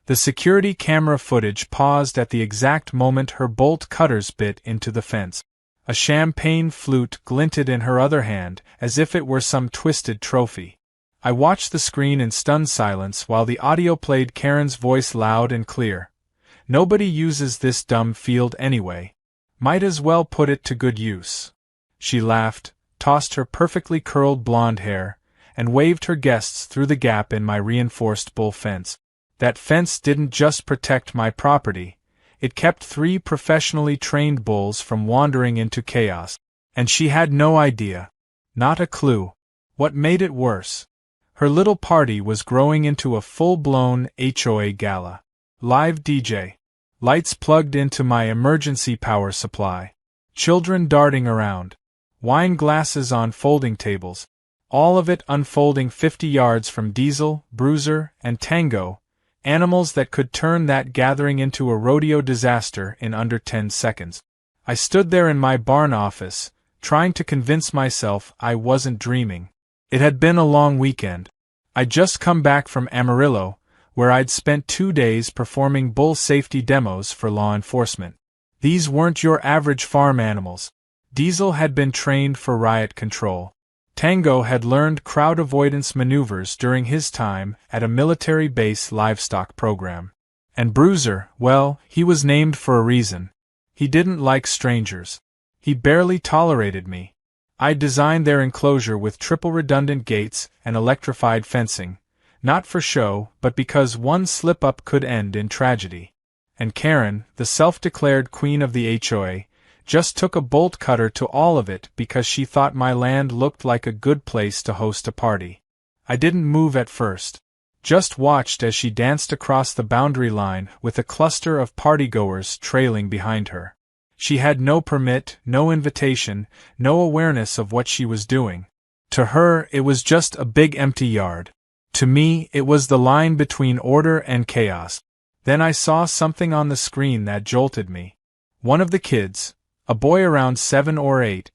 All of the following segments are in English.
The security camera footage paused at the exact moment her bolt cutters bit into the fence. A champagne flute glinted in her other hand, as if it were some twisted trophy. I watched the screen in stunned silence while the audio played Karen's voice loud and clear. "Nobody uses this dumb field anyway. Might as well put it to good use." She laughed, tossed her perfectly curled blonde hair, and waved her guests through the gap in my reinforced bull fence. That fence didn't just protect my property, it kept 3 professionally trained bulls from wandering into chaos. And she had no idea. Not a clue. What made it worse? Her little party was growing into a full-blown HOA gala. Live DJ. Lights plugged into my emergency power supply. Children darting around. Wine glasses on folding tables. All of it unfolding 50 yards from Diesel, Bruiser, and Tango, animals that could turn that gathering into a rodeo disaster in under 10 seconds. I stood there in my barn office, trying to convince myself I wasn't dreaming. It had been a long weekend. I'd just come back from Amarillo, where I'd spent 2 days performing bull safety demos for law enforcement. These weren't your average farm animals. Diesel had been trained for riot control. Tango had learned crowd avoidance maneuvers during his time at a military base livestock program. And Bruiser, well, he was named for a reason. He didn't like strangers. He barely tolerated me. I designed their enclosure with triple redundant gates and electrified fencing, not for show, but because one slip-up could end in tragedy. And Karen, the self-declared queen of the HOA, just took a bolt cutter to all of it because she thought my land looked like a good place to host a party. I didn't move at first. Just watched as she danced across the boundary line with a cluster of partygoers trailing behind her. She had no permit, no invitation, no awareness of what she was doing. To her, it was just a big empty yard. To me, it was the line between order and chaos. Then I saw something on the screen that jolted me. One of the kids, a boy around 7 or 8,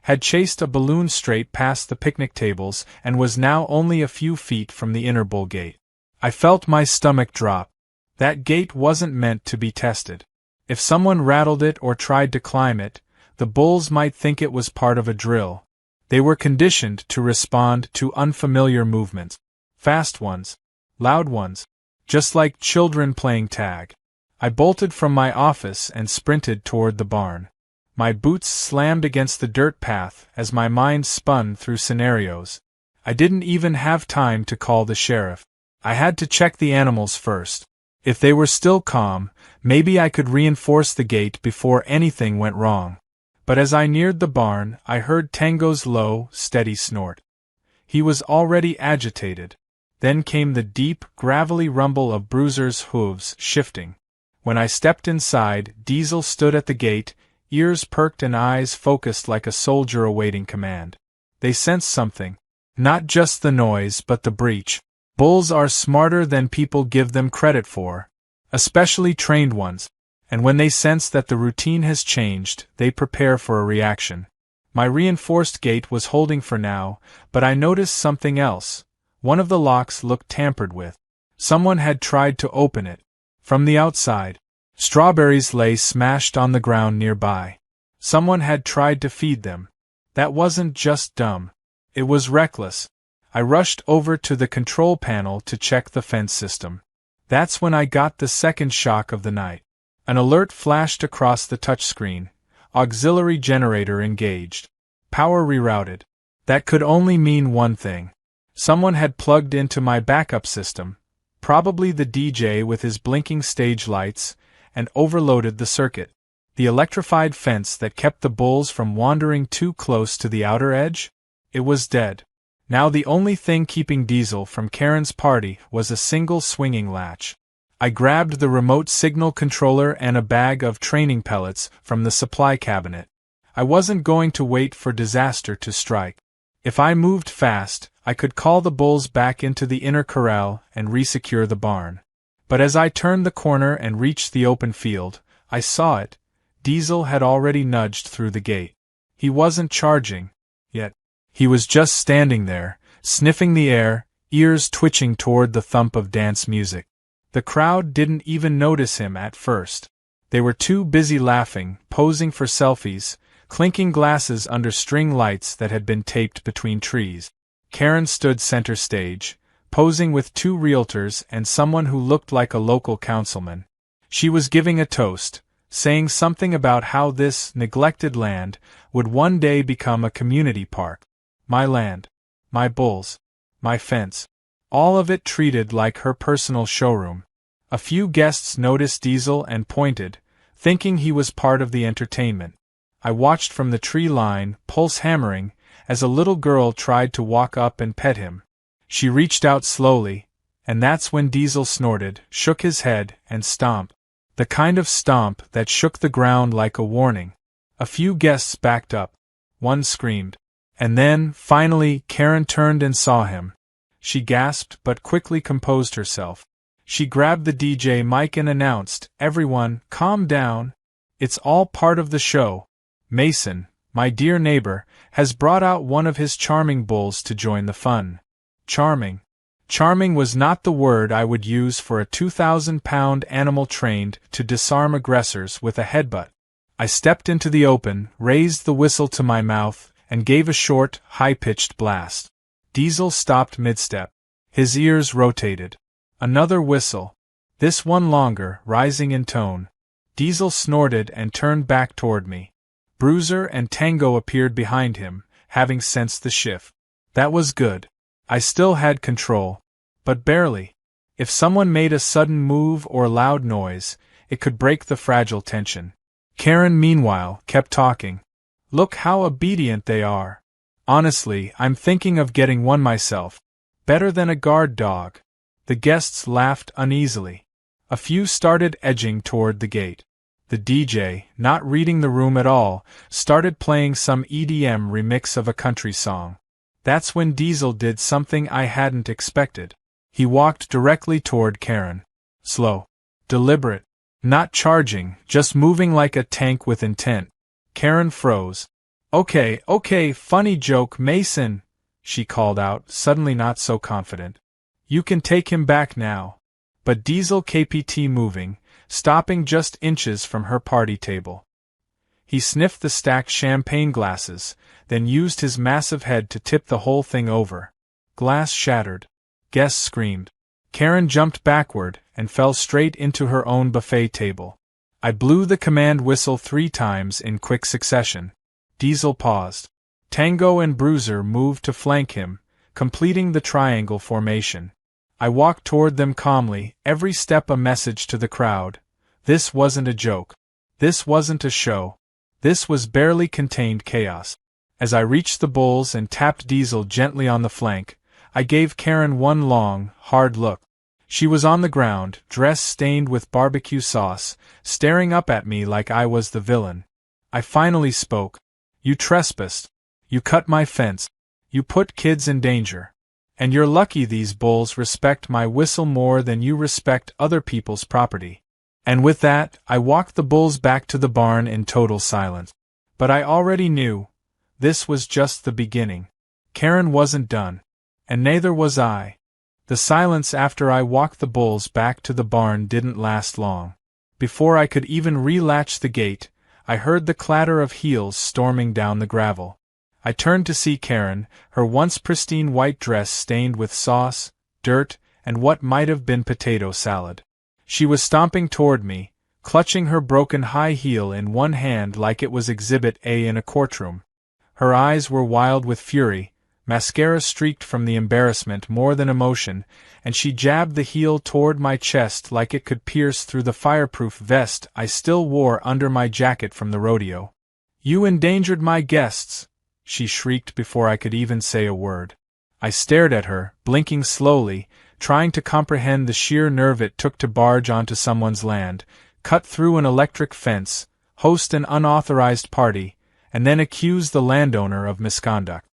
had chased a balloon straight past the picnic tables and was now only a few feet from the inner bull gate. I felt my stomach drop. That gate wasn't meant to be tested. If someone rattled it or tried to climb it, the bulls might think it was part of a drill. They were conditioned to respond to unfamiliar movements. Fast ones. Loud ones. Just like children playing tag. I bolted from my office and sprinted toward the barn. My boots slammed against the dirt path as my mind spun through scenarios. I didn't even have time to call the sheriff. I had to check the animals first. If they were still calm, maybe I could reinforce the gate before anything went wrong. But as I neared the barn, I heard Tango's low, steady snort. He was already agitated. Then came the deep, gravelly rumble of Bruiser's hooves shifting. When I stepped inside, Diesel stood at the gate, ears perked and eyes focused like a soldier awaiting command. They sensed something. Not just the noise, but the breach. Bulls are smarter than people give them credit for, especially trained ones, and when they sense that the routine has changed, they prepare for a reaction. My reinforced gate was holding for now, but I noticed something else. One of the locks looked tampered with. Someone had tried to open it. From the outside, strawberries lay smashed on the ground nearby. Someone had tried to feed them. That wasn't just dumb. It was reckless. I rushed over to the control panel to check the fence system. That's when I got the second shock of the night. An alert flashed across the touchscreen. Auxiliary generator engaged. Power rerouted. That could only mean one thing. Someone had plugged into my backup system, probably the DJ with his blinking stage lights, and overloaded the circuit. The electrified fence that kept the bulls from wandering too close to the outer edge? It was dead. Now the only thing keeping Diesel from Karen's party was a single swinging latch. I grabbed the remote signal controller and a bag of training pellets from the supply cabinet. I wasn't going to wait for disaster to strike. If I moved fast, I could call the bulls back into the inner corral and resecure the barn. But as I turned the corner and reached the open field, I saw it. Diesel had already nudged through the gate. He wasn't charging, yet. He was just standing there, sniffing the air, ears twitching toward the thump of dance music. The crowd didn't even notice him at first. They were too busy laughing, posing for selfies, clinking glasses under string lights that had been taped between trees. Karen stood center stage, posing with two realtors and someone who looked like a local councilman. She was giving a toast, saying something about how this neglected land would one day become a community park. My land. My bulls. My fence. All of it treated like her personal showroom. A few guests noticed Diesel and pointed, thinking he was part of the entertainment. I watched from the tree line, pulse hammering, as a little girl tried to walk up and pet him. She reached out slowly, and that's when Diesel snorted, shook his head, and stomped. The kind of stomp that shook the ground like a warning. A few guests backed up. One screamed. And then, finally, Karen turned and saw him. She gasped but quickly composed herself. She grabbed the DJ mic and announced, "Everyone, calm down. It's all part of the show. Mason, my dear neighbor, has brought out one of his charming bulls to join the fun." Charming. Charming was not the word I would use for a 2,000-pound animal trained to disarm aggressors with a headbutt. I stepped into the open, raised the whistle to my mouth, and gave a short, high-pitched blast. Diesel stopped mid-step. His ears rotated. Another whistle. This one longer, rising in tone. Diesel snorted and turned back toward me. Bruiser and Tango appeared behind him, having sensed the shift. That was good. I still had control. But barely. If someone made a sudden move or loud noise, it could break the fragile tension. Karen, meanwhile, kept talking. "Look how obedient they are. Honestly, I'm thinking of getting one myself. Better than a guard dog." The guests laughed uneasily. A few started edging toward the gate. The DJ, not reading the room at all, started playing some EDM remix of a country song. That's when Diesel did something I hadn't expected. He walked directly toward Karen. Slow. Deliberate. Not charging, just moving like a tank with intent. Karen froze. Okay, funny joke, Mason," she called out, suddenly not so confident. "You can take him back now." But Diesel kept moving, stopping just inches from her party table. He sniffed the stacked champagne glasses, then used his massive head to tip the whole thing over. Glass shattered. Guests screamed. Karen jumped backward and fell straight into her own buffet table. I blew the command whistle 3 times in quick succession. Diesel paused. Tango and Bruiser moved to flank him, completing the triangle formation. I walked toward them calmly, every step a message to the crowd. This wasn't a joke. This wasn't a show. This was barely contained chaos. As I reached the bulls and tapped Diesel gently on the flank, I gave Karen one long, hard look. She was on the ground, dress stained with barbecue sauce, staring up at me like I was the villain. I finally spoke. "You trespassed. You cut my fence. You put kids in danger. And you're lucky these bulls respect my whistle more than you respect other people's property." And with that, I walked the bulls back to the barn in total silence. But I already knew. This was just the beginning. Karen wasn't done. And neither was I. The silence after I walked the bulls back to the barn didn't last long. Before I could even relatch the gate, I heard the clatter of heels storming down the gravel. I turned to see Karen, her once pristine white dress stained with sauce, dirt, and what might have been potato salad. She was stomping toward me, clutching her broken high heel in one hand like it was Exhibit A in a courtroom. Her eyes were wild with fury, mascara streaked from the embarrassment more than emotion, and she jabbed the heel toward my chest like it could pierce through the fireproof vest I still wore under my jacket from the rodeo. "You endangered my guests!" she shrieked before I could even say a word. I stared at her, blinking slowly, trying to comprehend the sheer nerve it took to barge onto someone's land, cut through an electric fence, host an unauthorized party, and then accuse the landowner of misconduct.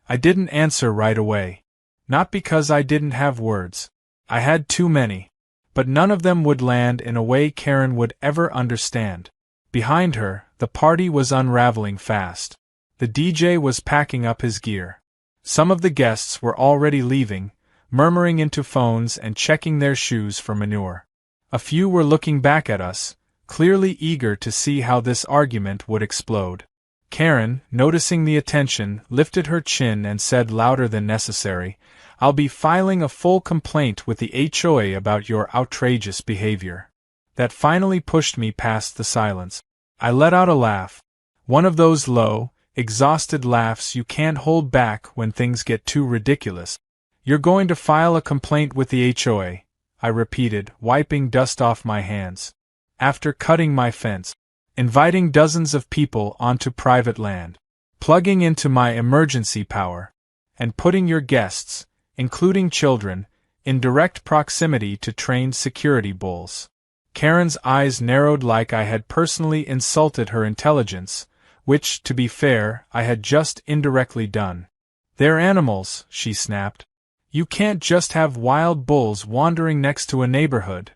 I didn't answer right away. Not because I didn't have words. I had too many. But none of them would land in a way Karen would ever understand. Behind her, the party was unraveling fast. The DJ was packing up his gear. Some of the guests were already leaving, murmuring into phones and checking their shoes for manure. A few were looking back at us, clearly eager to see how this argument would explode. Karen, noticing the attention, lifted her chin and said louder than necessary, "I'll be filing a full complaint with the HOA about your outrageous behavior." That finally pushed me past the silence. I let out a laugh. One of those low, exhausted laughs you can't hold back when things get too ridiculous. "You're going to file a complaint with the HOA," I repeated, wiping dust off my hands. "After cutting my fence, inviting dozens of people onto private land, plugging into my emergency power, and putting your guests, including children, in direct proximity to trained security bulls." Karen's eyes narrowed like I had personally insulted her intelligence, which, to be fair, I had just indirectly done. "They're animals," she snapped. "You can't just have wild bulls wandering next to a neighborhood."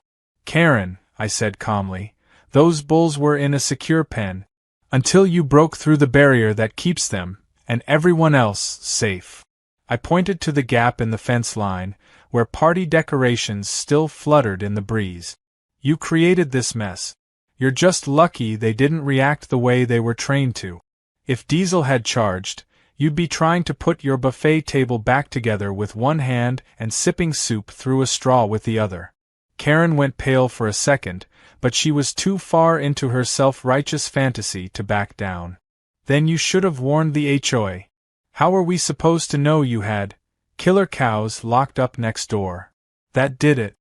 "Karen," I said calmly, "those bulls were in a secure pen, until you broke through the barrier that keeps them, and everyone else, safe." I pointed to the gap in the fence line, where party decorations still fluttered in the breeze. "You created this mess. You're just lucky they didn't react the way they were trained to. If Diesel had charged, you'd be trying to put your buffet table back together with one hand and sipping soup through a straw with the other." Karen went pale for a second, but she was too far into her self-righteous fantasy to back down. "Then you should have warned the HOA. How were we supposed to know you had killer cows locked up next door?" "That did it.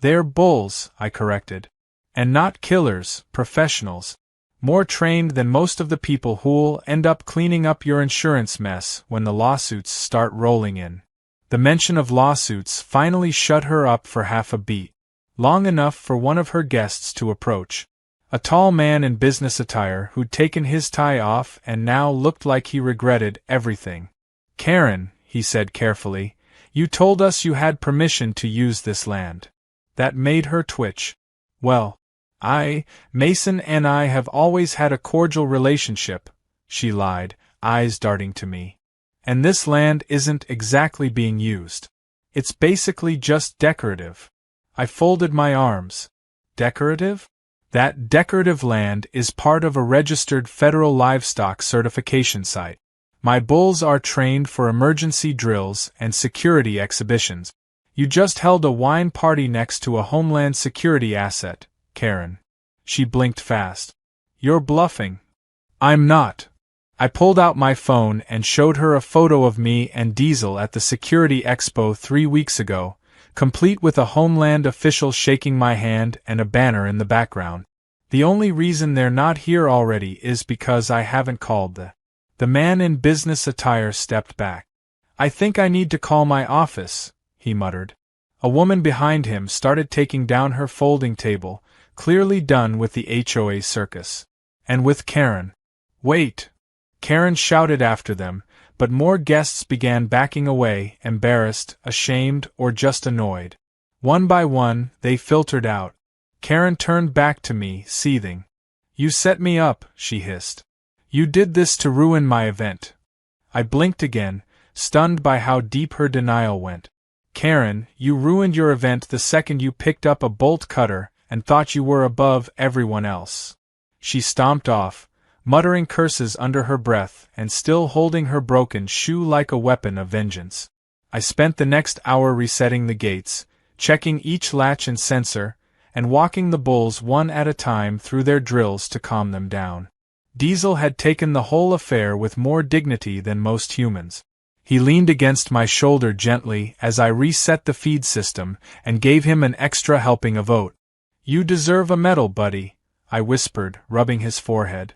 They're bulls," I corrected. "And not killers, professionals. More trained than most of the people who'll end up cleaning up your insurance mess when the lawsuits start rolling in." The mention of lawsuits finally shut her up for half a beat, long enough for one of her guests to approach. A tall man in business attire who'd taken his tie off and now looked like he regretted everything. "Karen," he said carefully, "you told us you had permission to use this land." That made her twitch. "Well, Mason and I have always had a cordial relationship," she lied, eyes darting to me. "And this land isn't exactly being used. It's basically just decorative." I folded my arms. "Decorative?" "That decorative land is part of a registered federal livestock certification site. My bulls are trained for emergency drills and security exhibitions. You just held a wine party next to a Homeland Security asset, Karen." She blinked fast. "You're bluffing." "I'm not." I pulled out my phone and showed her a photo of me and Diesel at the Security Expo 3 weeks ago, complete with a Homeland official shaking my hand and a banner in the background. "The only reason they're not here already is because I haven't called the..." The man in business attire stepped back. "I think I need to call my office," he muttered. A woman behind him started taking down her folding table, clearly done with the HOA circus. "And with Karen." "Wait!" Karen shouted after them, but more guests began backing away, embarrassed, ashamed, or just annoyed. One by one, they filtered out. Karen turned back to me, seething. "You set me up," she hissed. "You did this to ruin my event." I blinked again, stunned by how deep her denial went. "Karen, you ruined your event the second you picked up a bolt cutter and thought you were above everyone else." She stomped off, muttering curses under her breath and still holding her broken shoe like a weapon of vengeance. I spent the next hour resetting the gates, checking each latch and sensor, and walking the bulls one at a time through their drills to calm them down. Diesel had taken the whole affair with more dignity than most humans. He leaned against my shoulder gently as I reset the feed system and gave him an extra helping of oat. "You deserve a medal, buddy," I whispered, rubbing his forehead.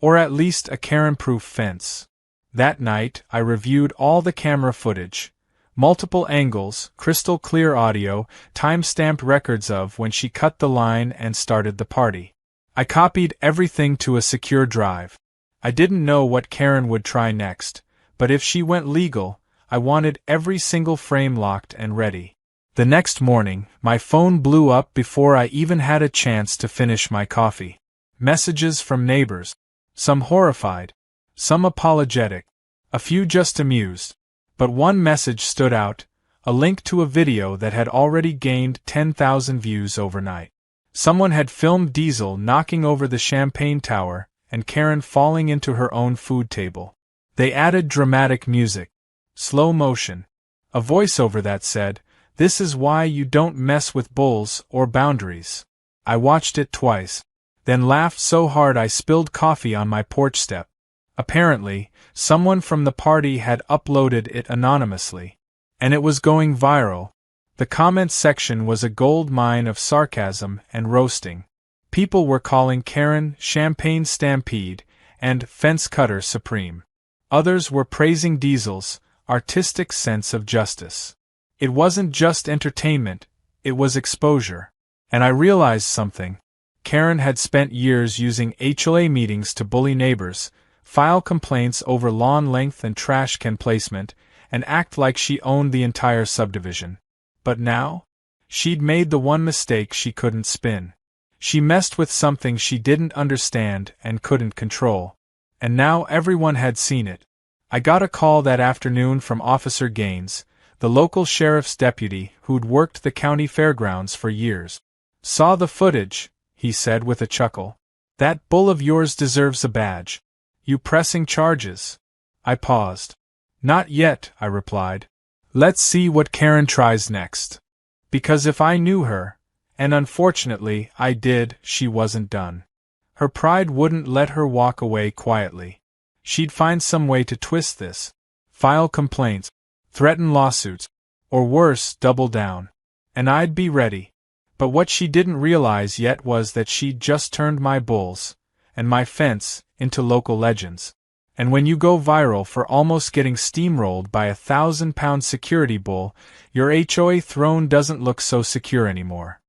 "Or at least a Karen-proof fence." That night, I reviewed all the camera footage. Multiple angles, crystal clear audio, time-stamped records of when she cut the line and started the party. I copied everything to a secure drive. I didn't know what Karen would try next, but if she went legal, I wanted every single frame locked and ready. The next morning, my phone blew up before I even had a chance to finish my coffee. Messages from neighbors. Some horrified, some apologetic, a few just amused. But one message stood out, a link to a video that had already gained 10,000 views overnight. Someone had filmed Diesel knocking over the champagne tower and Karen falling into her own food table. They added dramatic music. Slow motion. A voiceover that said, "This is why you don't mess with bulls or boundaries." I watched it twice, then laughed so hard I spilled coffee on my porch step. Apparently, someone from the party had uploaded it anonymously. And it was going viral. The comments section was a gold mine of sarcasm and roasting. People were calling Karen Champagne Stampede and Fence Cutter Supreme. Others were praising Diesel's artistic sense of justice. It wasn't just entertainment, it was exposure. And I realized something. Karen had spent years using HOA meetings to bully neighbors, file complaints over lawn length and trash can placement, and act like she owned the entire subdivision. But now? She'd made the one mistake she couldn't spin. She messed with something she didn't understand and couldn't control. And now everyone had seen it. I got a call that afternoon from Officer Gaines, the local sheriff's deputy who'd worked the county fairgrounds for years. "Saw the footage," he said with a chuckle. "That bull of yours deserves a badge. You pressing charges?" I paused. "Not yet," I replied. "Let's see what Karen tries next." Because if I knew her, and unfortunately I did, she wasn't done. Her pride wouldn't let her walk away quietly. She'd find some way to twist this. File complaints, threaten lawsuits, or worse, double down. And I'd be ready. But what she didn't realize yet was that she'd just turned my bulls, and my fence, into local legends. And when you go viral for almost getting steamrolled by a 1,000-pound security bull, your HOA throne doesn't look so secure anymore.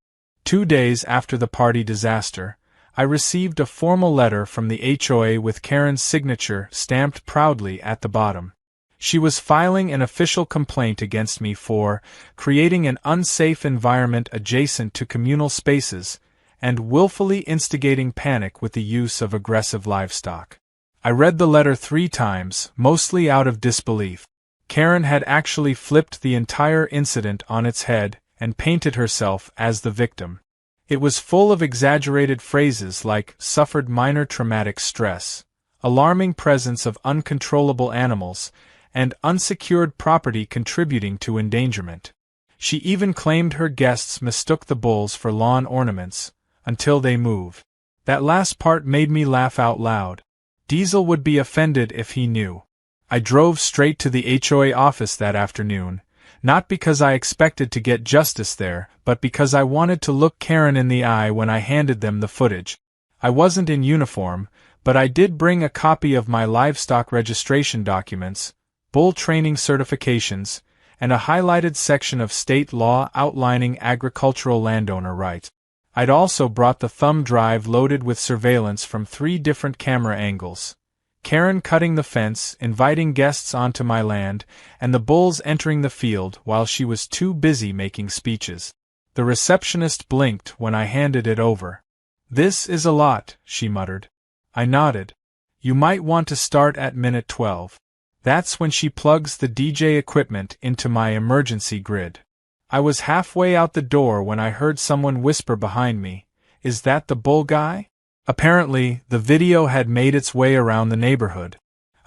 2 days after the party disaster, I received a formal letter from the HOA with Karen's signature stamped proudly at the bottom. She was filing an official complaint against me for creating an unsafe environment adjacent to communal spaces and willfully instigating panic with the use of aggressive livestock. I read the letter 3 times, mostly out of disbelief. Karen had actually flipped the entire incident on its head and painted herself as the victim. It was full of exaggerated phrases like suffered minor traumatic stress, alarming presence of uncontrollable animals, and unsecured property contributing to endangerment. She even claimed her guests mistook the bulls for lawn ornaments, until they move. That last part made me laugh out loud. Diesel would be offended if he knew. I drove straight to the HOA office that afternoon, not because I expected to get justice there, but because I wanted to look Karen in the eye when I handed them the footage. I wasn't in uniform, but I did bring a copy of my livestock registration documents, bull training certifications, and a highlighted section of state law outlining agricultural landowner rights. I'd also brought the thumb drive loaded with surveillance from 3 different camera angles. Karen cutting the fence, inviting guests onto my land, and the bulls entering the field while she was too busy making speeches. The receptionist blinked when I handed it over. "This is a lot," she muttered. I nodded. "You might want to start at minute 12. That's when she plugs the DJ equipment into my emergency grid." I was halfway out the door when I heard someone whisper behind me, "Is that the bull guy?" Apparently, the video had made its way around the neighborhood.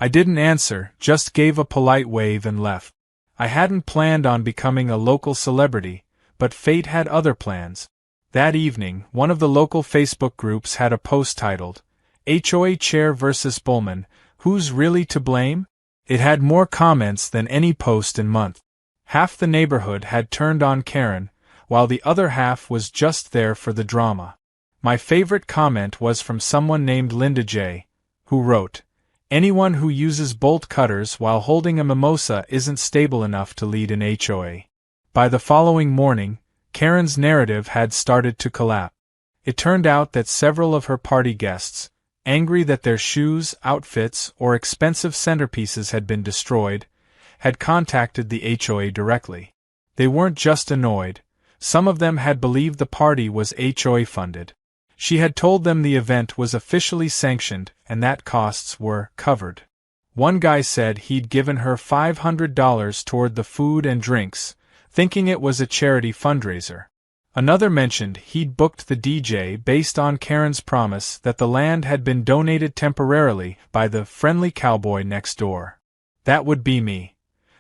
I didn't answer, just gave a polite wave and left. I hadn't planned on becoming a local celebrity, but fate had other plans. That evening, one of the local Facebook groups had a post titled, "HOA Chair vs. Bullman, Who's Really to Blame?" It had more comments than any post in months. Half the neighborhood had turned on Karen, while the other half was just there for the drama. My favorite comment was from someone named Linda J., who wrote, "Anyone who uses bolt cutters while holding a mimosa isn't stable enough to lead an HOA." By the following morning, Karen's narrative had started to collapse. It turned out that several of her party guests, angry that their shoes, outfits, or expensive centerpieces had been destroyed, had contacted the HOA directly. They weren't just annoyed, some of them had believed the party was HOA funded. She had told them the event was officially sanctioned and that costs were covered. One guy said he'd given her $500 toward the food and drinks, thinking it was a charity fundraiser. Another mentioned he'd booked the DJ based on Karen's promise that the land had been donated temporarily by the friendly cowboy next door. That would be me.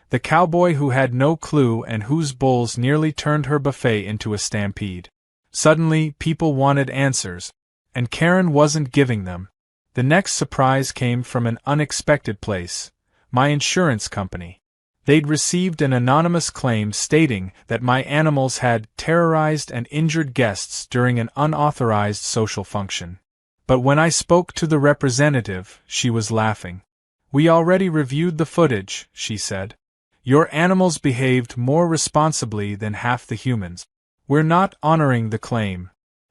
The cowboy who had no clue and whose bulls nearly turned her buffet into a stampede. Suddenly, people wanted answers, and Karen wasn't giving them. The next surprise came from an unexpected place: my insurance company. They'd received an anonymous claim stating that my animals had terrorized and injured guests during an unauthorized social function. But when I spoke to the representative, she was laughing. "We already reviewed the footage," she said. "Your animals behaved more responsibly than half the humans. We're not honoring the claim."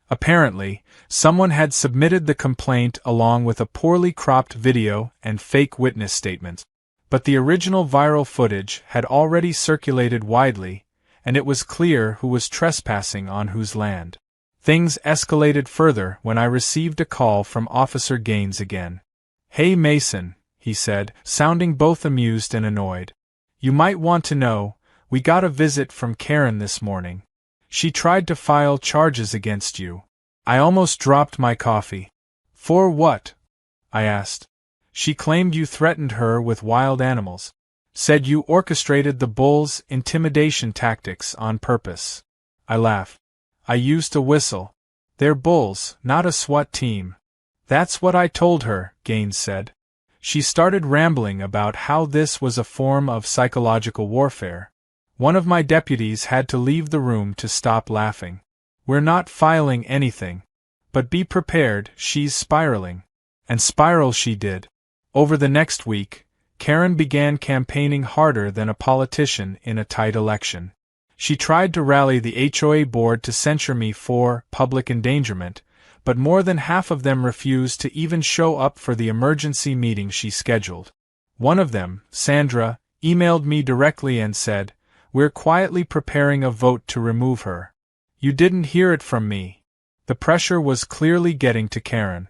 Apparently, someone had submitted the complaint along with a poorly cropped video and fake witness statements. But the original viral footage had already circulated widely, and it was clear who was trespassing on whose land. Things escalated further when I received a call from Officer Gaines again. "Hey Mason," he said, sounding both amused and annoyed. "You might want to know, we got a visit from Karen this morning. She tried to file charges against you." I almost dropped my coffee. "For what?" I asked. "She claimed you threatened her with wild animals. Said you orchestrated the bulls' intimidation tactics on purpose." I laughed. "I used a whistle. They're bulls, not a SWAT team." "That's what I told her," Gaines said. She started rambling about how this was a form of psychological warfare. One of my deputies had to leave the room to stop laughing. "We're not filing anything. But be prepared, she's spiraling." And spiral she did. Over the next week, Karen began campaigning harder than a politician in a tight election. She tried to rally the HOA board to censure me for public endangerment, but more than half of them refused to even show up for the emergency meeting she scheduled. One of them, Sandra, emailed me directly and said, "We're quietly preparing a vote to remove her. You didn't hear it from me." The pressure was clearly getting to Karen.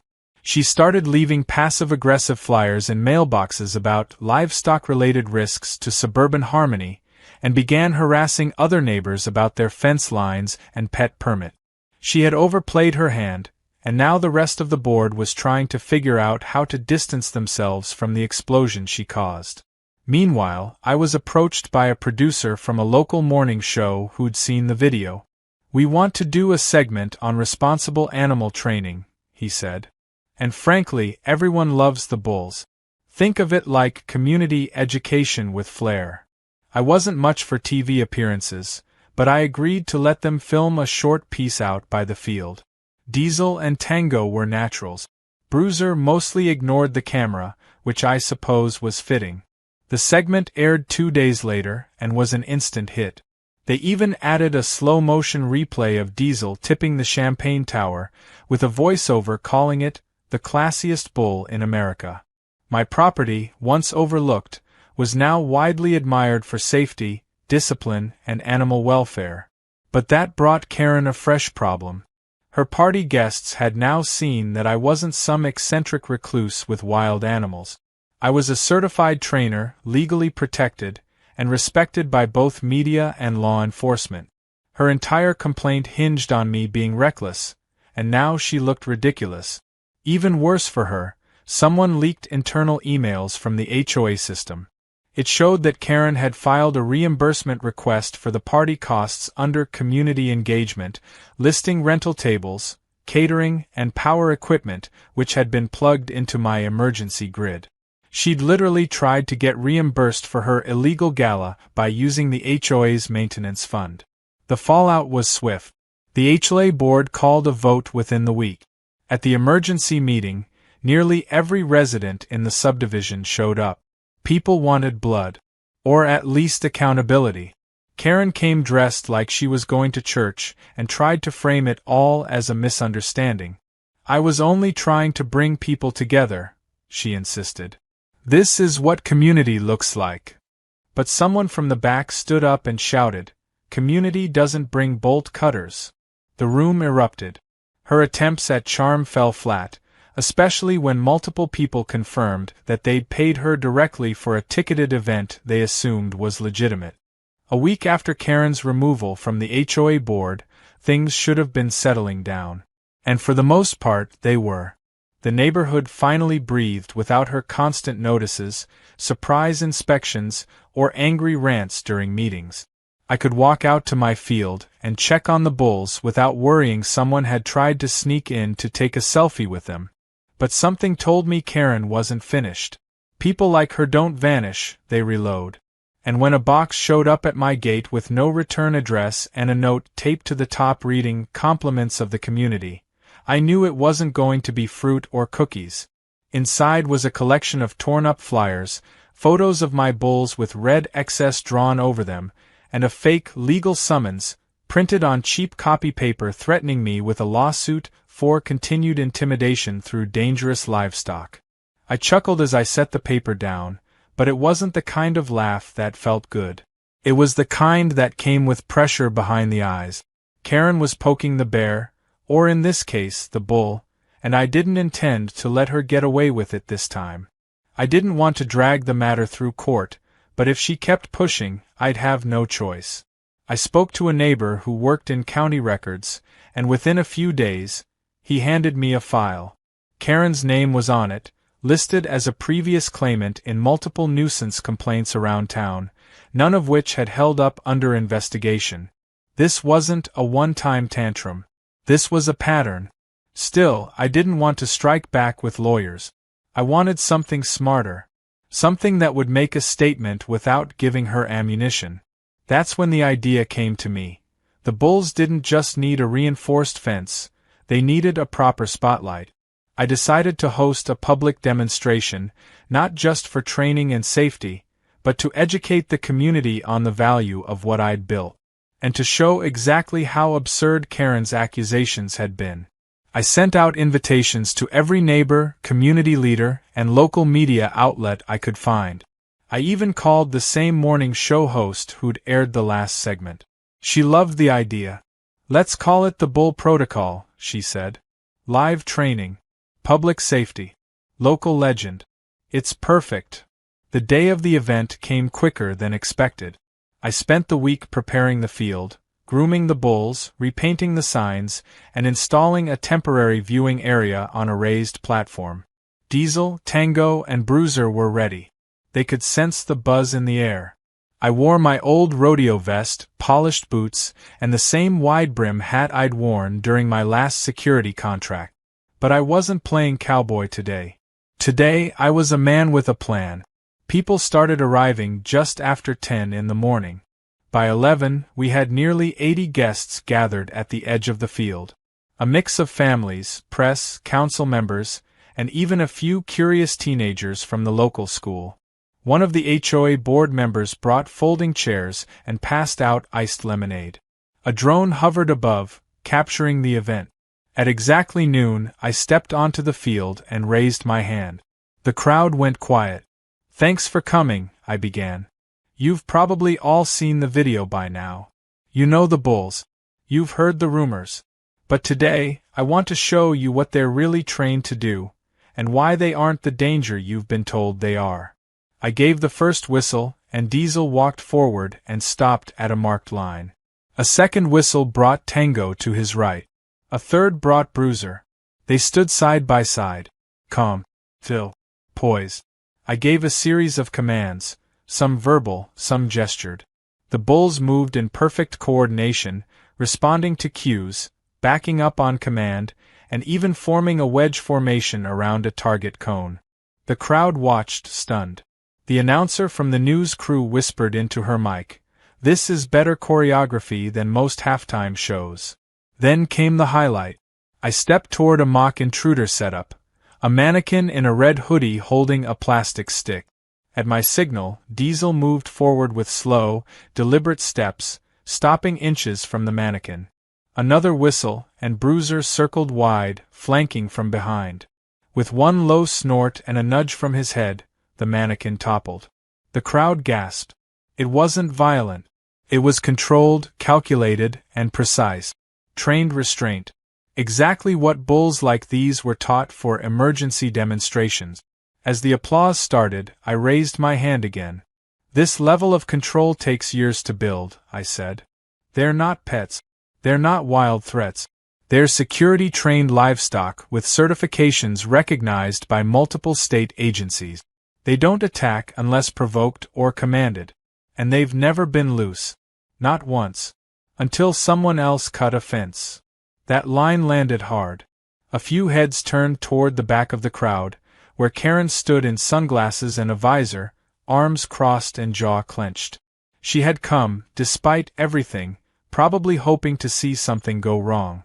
She started leaving passive-aggressive flyers in mailboxes about livestock-related risks to suburban harmony, and began harassing other neighbors about their fence lines and pet permit. She had overplayed her hand, and now the rest of the board was trying to figure out how to distance themselves from the explosion she caused. Meanwhile, I was approached by a producer from a local morning show who'd seen the video. "We want to do a segment on responsible animal training," he said. "And frankly, everyone loves the bulls. Think of it like community education with flair." I wasn't much for TV appearances, but I agreed to let them film a short piece out by the field. Diesel and Tango were naturals. Bruiser mostly ignored the camera, which I suppose was fitting. The segment aired 2 days later and was an instant hit. They even added a slow-motion replay of Diesel tipping the champagne tower, with a voiceover calling it the classiest bull in America. My property, once overlooked, was now widely admired for safety, discipline, and animal welfare. But that brought Karen a fresh problem. Her party guests had now seen that I wasn't some eccentric recluse with wild animals. I was a certified trainer, legally protected, and respected by both media and law enforcement. Her entire complaint hinged on me being reckless, and now she looked ridiculous. Even worse for her, someone leaked internal emails from the HOA system. It showed that Karen had filed a reimbursement request for the party costs under community engagement, listing rental tables, catering, and power equipment which had been plugged into my emergency grid. She'd literally tried to get reimbursed for her illegal gala by using the HOA's maintenance fund. The fallout was swift. The HOA board called a vote within the week. At the emergency meeting, nearly every resident in the subdivision showed up. People wanted blood. Or at least accountability. Karen came dressed like she was going to church and tried to frame it all as a misunderstanding. "I was only trying to bring people together," she insisted. "This is what community looks like." But someone from the back stood up and shouted, "Community doesn't bring bolt cutters." The room erupted. Her attempts at charm fell flat, especially when multiple people confirmed that they'd paid her directly for a ticketed event they assumed was legitimate. A week after Karen's removal from the HOA board, things should have been settling down. And for the most part, they were. The neighborhood finally breathed without her constant notices, surprise inspections, or angry rants during meetings. I could walk out to my field and check on the bulls without worrying someone had tried to sneak in to take a selfie with them. But something told me Karen wasn't finished. People like her don't vanish, they reload. And when a box showed up at my gate with no return address and a note taped to the top reading "Compliments of the Community," I knew it wasn't going to be fruit or cookies. Inside was a collection of torn-up flyers, photos of my bulls with red excess drawn over them, and a fake legal summons, printed on cheap copy paper threatening me with a lawsuit for continued intimidation through dangerous livestock. I chuckled as I set the paper down, but it wasn't the kind of laugh that felt good. It was the kind that came with pressure behind the eyes. Karen was poking the bear, or in this case, the bull, and I didn't intend to let her get away with it this time. I didn't want to drag the matter through court, but if she kept pushing, I'd have no choice. I spoke to a neighbor who worked in county records, and within a few days, he handed me a file. Karen's name was on it, listed as a previous claimant in multiple nuisance complaints around town, none of which had held up under investigation. This wasn't a one-time tantrum. This was a pattern. Still, I didn't want to strike back with lawyers. I wanted something smarter. Something that would make a statement without giving her ammunition. That's when the idea came to me. The bulls didn't just need a reinforced fence, they needed a proper spotlight. I decided to host a public demonstration, not just for training and safety, but to educate the community on the value of what I'd built, and to show exactly how absurd Karen's accusations had been. I sent out invitations to every neighbor, community leader, and local media outlet I could find. I even called the same morning show host who'd aired the last segment. She loved the idea. "Let's call it the Bull Protocol," she said. "Live training. Public safety. Local legend. It's perfect." The day of the event came quicker than expected. I spent the week preparing the field, grooming the bulls, repainting the signs, and installing a temporary viewing area on a raised platform. Diesel, Tango, and Bruiser were ready. They could sense the buzz in the air. I wore my old rodeo vest, polished boots, and the same wide-brim hat I'd worn during my last security contract. But I wasn't playing cowboy today. Today, I was a man with a plan. People started arriving just after 10 in the morning. By 11, we had nearly 80 guests gathered at the edge of the field. A mix of families, press, council members, and even a few curious teenagers from the local school. One of the HOA board members brought folding chairs and passed out iced lemonade. A drone hovered above, capturing the event. At exactly noon, I stepped onto the field and raised my hand. The crowd went quiet. "Thanks for coming," I began. "You've probably all seen the video by now. You know the bulls. You've heard the rumors. But today, I want to show you what they're really trained to do, and why they aren't the danger you've been told they are." I gave the first whistle, and Diesel walked forward and stopped at a marked line. A second whistle brought Tango to his right. A third brought Bruiser. They stood side by side. Calm. Still. Poised. I gave a series of commands, some verbal, some gestured. The bulls moved in perfect coordination, responding to cues, backing up on command, and even forming a wedge formation around a target cone. The crowd watched, stunned. The announcer from the news crew whispered into her mic, "This is better choreography than most halftime shows." Then came the highlight. I stepped toward a mock intruder setup, a mannequin in a red hoodie holding a plastic stick. At my signal, Diesel moved forward with slow, deliberate steps, stopping inches from the mannequin. Another whistle, and Bruiser circled wide, flanking from behind. With one low snort and a nudge from his head, the mannequin toppled. The crowd gasped. It wasn't violent. It was controlled, calculated, and precise. Trained restraint. Exactly what bulls like these were taught for emergency demonstrations. As the applause started, I raised my hand again. "This level of control takes years to build," I said. "They're not pets. They're not wild threats. They're security-trained livestock with certifications recognized by multiple state agencies. They don't attack unless provoked or commanded. And they've never been loose. Not once. Until someone else cut a fence. That line landed hard. A few heads turned toward the back of the crowd, where Karen stood in sunglasses and a visor, arms crossed and jaw clenched. She had come, despite everything, probably hoping to see something go wrong.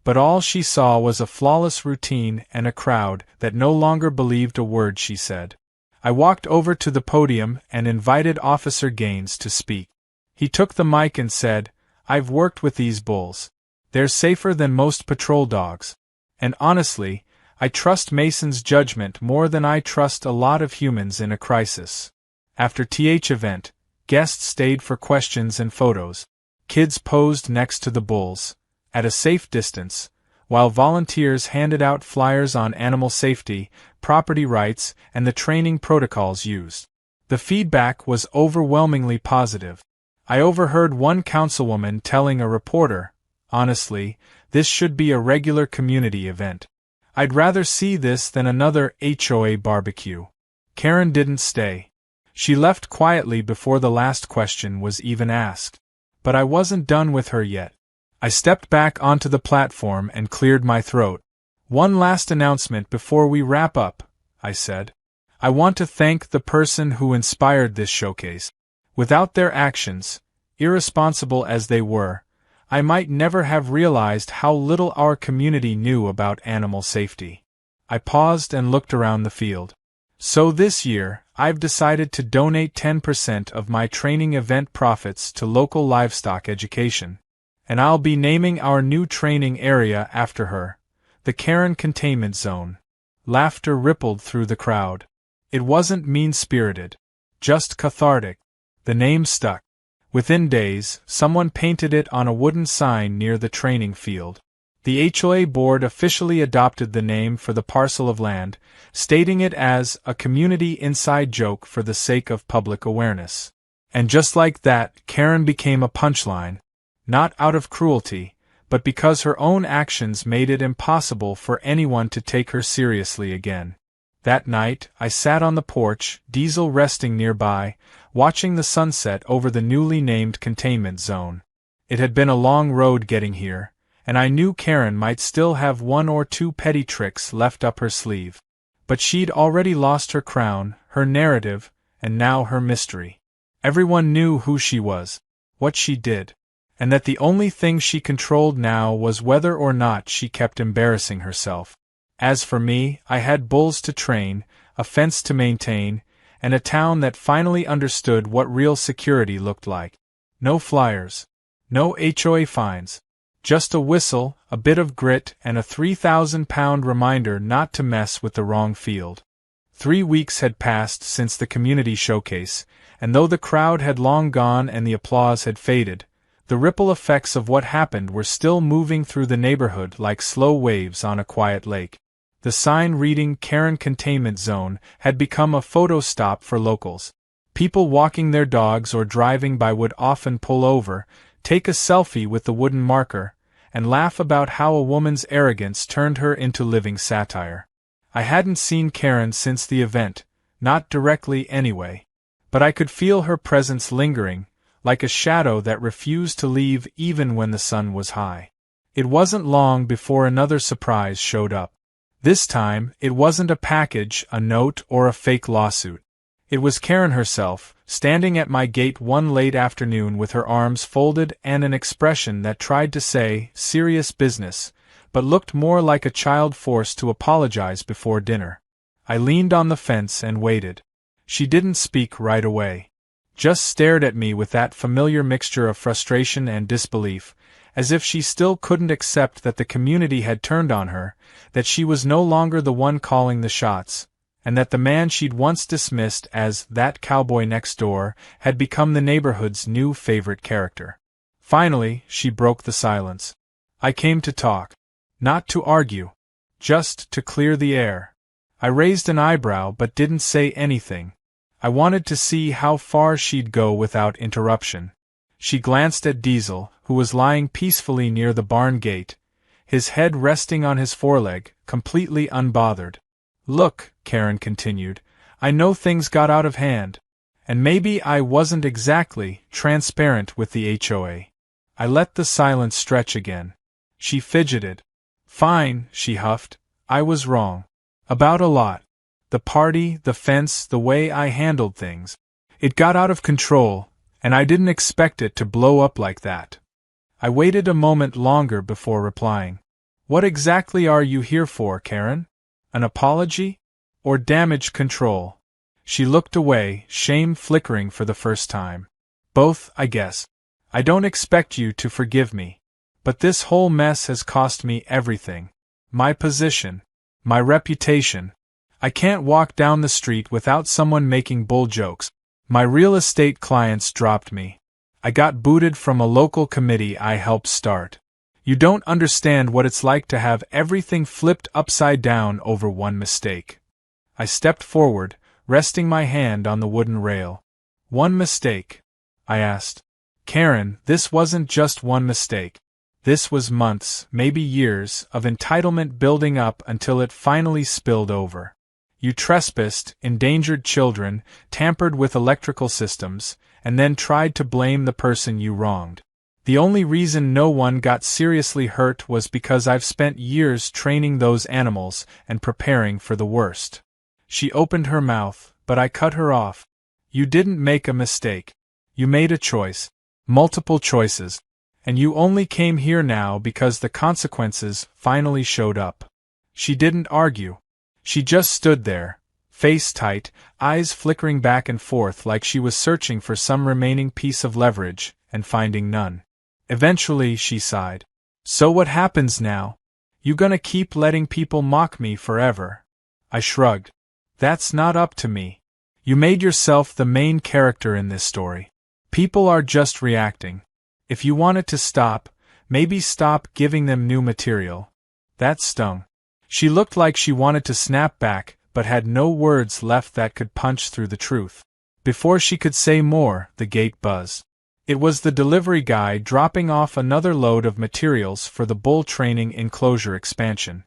But all she saw was a flawless routine and a crowd that no longer believed a word she said. I walked over to the podium and invited Officer Gaines to speak. He took the mic and said, "I've worked with these bulls. They're safer than most patrol dogs. And honestly, I trust Mason's judgment more than I trust a lot of humans in a crisis." After TH event, guests stayed for questions and photos. Kids posed next to the bulls, at a safe distance, while volunteers handed out flyers on animal safety, property rights, and the training protocols used. The feedback was overwhelmingly positive. I overheard one councilwoman telling a reporter, "Honestly, this should be a regular community event. I'd rather see this than another HOA barbecue." Karen didn't stay. She left quietly before the last question was even asked. But I wasn't done with her yet. I stepped back onto the platform and cleared my throat. "One last announcement before we wrap up," I said. "I want to thank the person who inspired this showcase. Without their actions, irresponsible as they were, I might never have realized how little our community knew about animal safety." I paused and looked around the field. "So this year, I've decided to donate 10% of my training event profits to local livestock education. And I'll be naming our new training area after her, the Karen Containment Zone." Laughter rippled through the crowd. It wasn't mean-spirited, just cathartic. The name stuck. Within days, someone painted it on a wooden sign near the training field. The HOA board officially adopted the name for the parcel of land, stating it as a community inside joke for the sake of public awareness. And just like that, Karen became a punchline. Not out of cruelty, but because her own actions made it impossible for anyone to take her seriously again. That night, I sat on the porch, Diesel resting nearby, watching the sunset over the newly named containment zone. It had been a long road getting here, and I knew Karen might still have one or two petty tricks left up her sleeve. But she'd already lost her crown, her narrative, and now her mystery. Everyone knew who she was, what she did, and that the only thing she controlled now was whether or not she kept embarrassing herself. As for me, I had bulls to train, a fence to maintain, and a town that finally understood what real security looked like. No flyers. No HOA fines. Just a whistle, a bit of grit, and a 3,000-pound reminder not to mess with the wrong field. 3 weeks had passed since the community showcase, and though the crowd had long gone and the applause had faded, the ripple effects of what happened were still moving through the neighborhood like slow waves on a quiet lake. The sign reading Karen Containment Zone had become a photo stop for locals. People walking their dogs or driving by would often pull over, take a selfie with the wooden marker, and laugh about how a woman's arrogance turned her into living satire. I hadn't seen Karen since the event, not directly anyway. But I could feel her presence lingering, like a shadow that refused to leave even when the sun was high. It wasn't long before another surprise showed up. This time, it wasn't a package, a note, or a fake lawsuit. It was Karen herself, standing at my gate one late afternoon with her arms folded and an expression that tried to say, "serious business," but looked more like a child forced to apologize before dinner. I leaned on the fence and waited. She didn't speak right away. Just stared at me with that familiar mixture of frustration and disbelief, as if she still couldn't accept that the community had turned on her, that she was no longer the one calling the shots, and that the man she'd once dismissed as that cowboy next door had become the neighborhood's new favorite character. Finally, she broke the silence. I came to talk. Not to argue. Just to clear the air. I raised an eyebrow but didn't say anything. I wanted to see how far she'd go without interruption. She glanced at Diesel, who was lying peacefully near the barn gate, his head resting on his foreleg, completely unbothered. Look, Karen continued, I know things got out of hand. And maybe I wasn't exactly transparent with the HOA. I let the silence stretch again. She fidgeted. Fine, she huffed. I was wrong. About a lot. The party, the fence, the way I handled things. It got out of control, and I didn't expect it to blow up like that. I waited a moment longer before replying. What exactly are you here for, Karen? An apology? Or damage control? She looked away, shame flickering for the first time. Both, I guess. I don't expect you to forgive me. But this whole mess has cost me everything. My position. My reputation. I can't walk down the street without someone making bull jokes. My real estate clients dropped me. I got booted from a local committee I helped start. You don't understand what it's like to have everything flipped upside down over one mistake. I stepped forward, resting my hand on the wooden rail. One mistake? I asked. Karen, this wasn't just one mistake. This was months, maybe years, of entitlement building up until it finally spilled over. You trespassed, endangered children, tampered with electrical systems, and then tried to blame the person you wronged. The only reason no one got seriously hurt was because I've spent years training those animals and preparing for the worst. She opened her mouth, but I cut her off. You didn't make a mistake. You made a choice. Multiple choices. And you only came here now because the consequences finally showed up. She didn't argue. She just stood there, face tight, eyes flickering back and forth like she was searching for some remaining piece of leverage, and finding none. Eventually she sighed. So what happens now? You gonna keep letting people mock me forever? I shrugged. That's not up to me. You made yourself the main character in this story. People are just reacting. If you want it to stop, maybe stop giving them new material. That stung. She looked like she wanted to snap back, but had no words left that could punch through the truth. Before she could say more, the gate buzzed. It was the delivery guy dropping off another load of materials for the bull training enclosure expansion.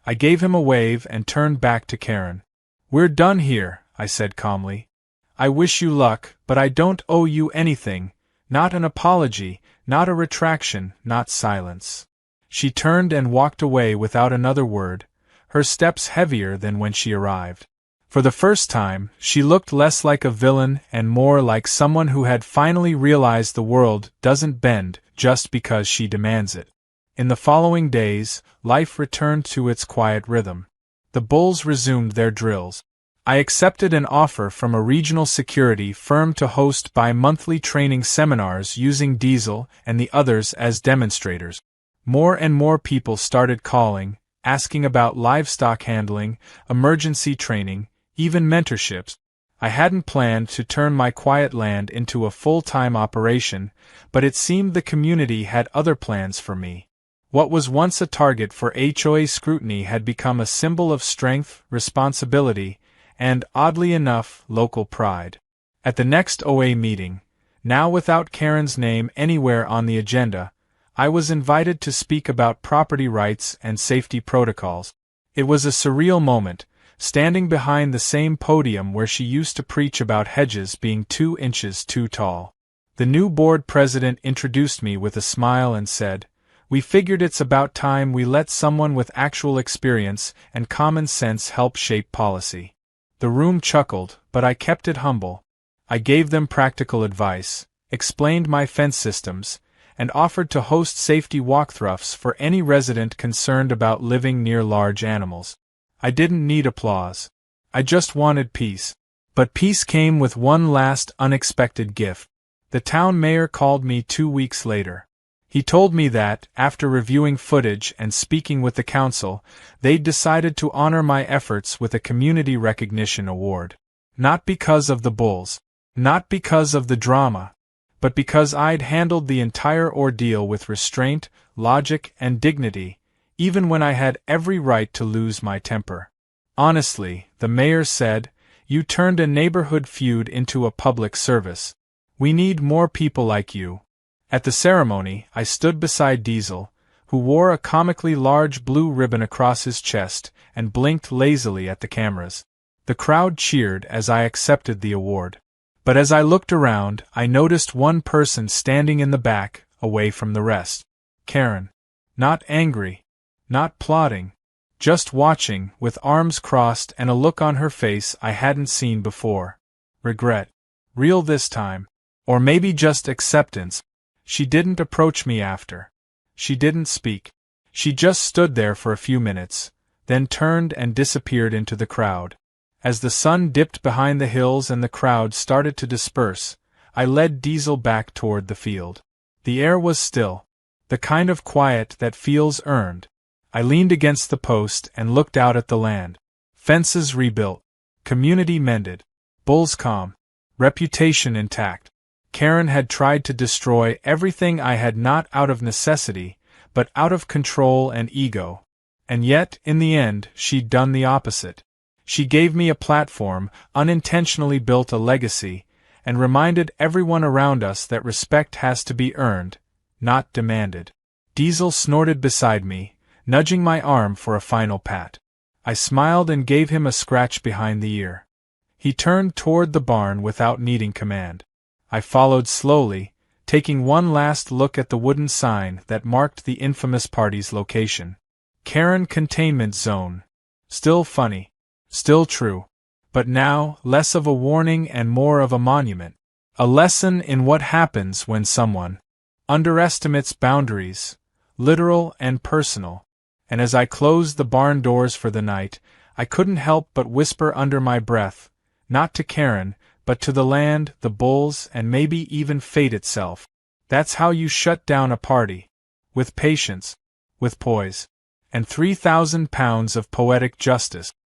I gave him a wave and turned back to Karen. We're done here, I said calmly. I wish you luck, but I don't owe you anything. Not an apology, not a retraction, not silence. She turned and walked away without another word, her steps heavier than when she arrived. For the first time, she looked less like a villain and more like someone who had finally realized the world doesn't bend just because she demands it. In the following days, life returned to its quiet rhythm. The bulls resumed their drills. I accepted an offer from a regional security firm to host bi-monthly training seminars using Diesel and the others as demonstrators. More and more people started calling, asking about livestock handling, emergency training, even mentorships. I hadn't planned to turn my quiet land into a full-time operation, but it seemed the community had other plans for me. What was once a target for HOA scrutiny had become a symbol of strength, responsibility, and, oddly enough, local pride. At the next OA meeting, now without Karen's name anywhere on the agenda, I was invited to speak about property rights and safety protocols. It was a surreal moment, standing behind the same podium where she used to preach about hedges being 2 inches too tall. The new board president introduced me with a smile and said, "We figured it's about time we let someone with actual experience and common sense help shape policy." The room chuckled, but I kept it humble. I gave them practical advice, explained my fence systems, and offered to host safety walkthroughs for any resident concerned about living near large animals. I didn't need applause. I just wanted peace. But peace came with one last unexpected gift. The town mayor called me 2 weeks later. He told me that, after reviewing footage and speaking with the council, they'd decided to honor my efforts with a community recognition award. Not because of the bulls, not because of the drama, but because I'd handled the entire ordeal with restraint, logic, and dignity, even when I had every right to lose my temper. Honestly, the mayor said, you turned a neighborhood feud into a public service. We need more people like you. At the ceremony, I stood beside Diesel, who wore a comically large blue ribbon across his chest and blinked lazily at the cameras. The crowd cheered as I accepted the award. But as I looked around, I noticed one person standing in the back, away from the rest. Karen. Not angry. Not plotting. Just watching, with arms crossed and a look on her face I hadn't seen before. Regret. Real this time. Or maybe just acceptance. She didn't approach me after. She didn't speak. She just stood there for a few minutes, then turned and disappeared into the crowd. As the sun dipped behind the hills and the crowd started to disperse, I led Diesel back toward the field. The air was still, the kind of quiet that feels earned. I leaned against the post and looked out at the land. Fences rebuilt, community mended, bulls calm, reputation intact. Karen had tried to destroy everything I had, not out of necessity, but out of control and ego. And yet, in the end, she'd done the opposite. She gave me a platform, unintentionally built a legacy, and reminded everyone around us that respect has to be earned, not demanded. Diesel snorted beside me, nudging my arm for a final pat. I smiled and gave him a scratch behind the ear. He turned toward the barn without needing command. I followed slowly, taking one last look at the wooden sign that marked the infamous party's location. Karen Containment Zone. Still funny. Still true. But now, less of a warning and more of a monument. A lesson in what happens when someone underestimates boundaries, literal and personal. And as I closed the barn doors for the night, I couldn't help but whisper under my breath, not to Karen, but to the land, the bulls, and maybe even fate itself. That's how you shut down a party. With patience, with poise, and 3,000 pounds of poetic justice.